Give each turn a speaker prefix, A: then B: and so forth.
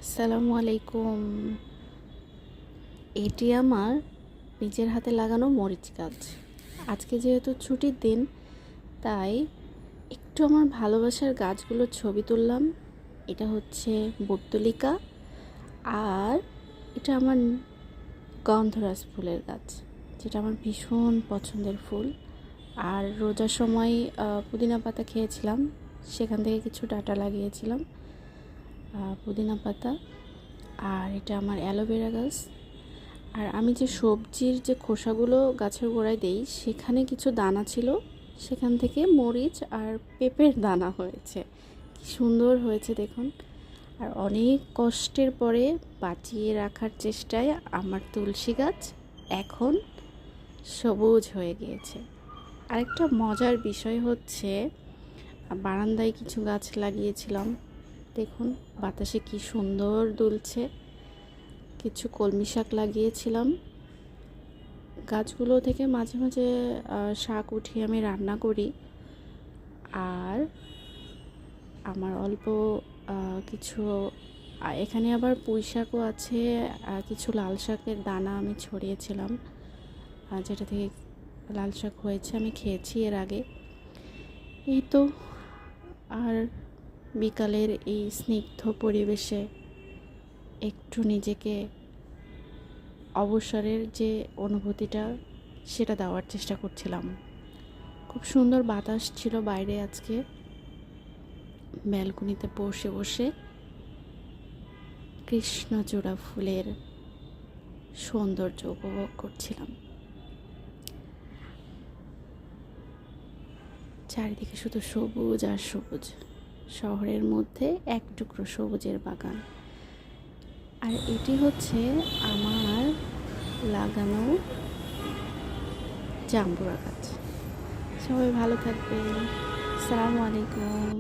A: আসসালামু আলাইকুম। এটি আমার নিজের হাতে লাগানো মরিচ গাছ। আজকে যেহেতু ছুটির দিন, তাই একটু আমার ভালোবাসার গাছগুলোর ছবি তুললাম। এটা হচ্ছে বর্তুলিকা, আর এটা আমার গন্ধরাজ ফুলের গাছ, যেটা আমার ভীষণ পছন্দের ফুল। আর রোজার সময় পুদিনা পাতা খেয়েছিলাম, সেখান থেকে কিছু ডাঁটা লাগিয়েছিলাম পুদিনা পাতা। আর এটা আমার অ্যালোভেরা গাছ। আর আমি যে সবজির যে খোসাগুলো গাছের গোড়ায় দেই, সেখানে কিছু দানা ছিল, সেখান থেকে মরিচ আর পেঁপের দানা হয়েছে। কি সুন্দর হয়েছে দেখুন। আর অনেক কষ্টের পরে বাঁচিয়ে রাখার চেষ্টায় আমার তুলসী গাছ এখন সবুজ হয়ে গিয়েছে। আরেকটা মজার বিষয় হচ্ছে, বারান্দায় কিছু গাছ লাগিয়েছিলাম, দেখুন বাতাসে কি সুন্দর দুলছে। কিছু কলমি শাক লাগিয়েছিলাম, গাছগুলো থেকে মাঝে মাঝে শাক উঠিয়ে আমি রান্না করি। আর আমার অল্প কিছু এখানে আবার পুঁই শাকও আছে, কিছু লাল শাকের দানা আমি ছড়িয়েছিলাম, যেটা থেকে লাল শাক হয়েছে, আমি খেয়েছি এর আগে। এই তো। আর বিকালের এই স্নিগ্ধ পরিবেশে একটু নিজেকে অবসরের যে অনুভূতিটা, সেটা দেওয়ার চেষ্টা করছিলাম। খুব সুন্দর বাতাস ছিল বাইরে আজকে, ব্যালকনিতে বসে বসে কৃষ্ণচূড়া ফুলের সৌন্দর্য উপভোগ করছিলাম। চারিদিকে শুধু সবুজ আর সবুজ, শহরের মধ্যে এক টুকরো সবুজের বাগান। আর এটি হচ্ছে আমার লাগানো জাম্বুরা গাছ। সবাই ভালো থাকবেন। আসসালামু আলাইকুম।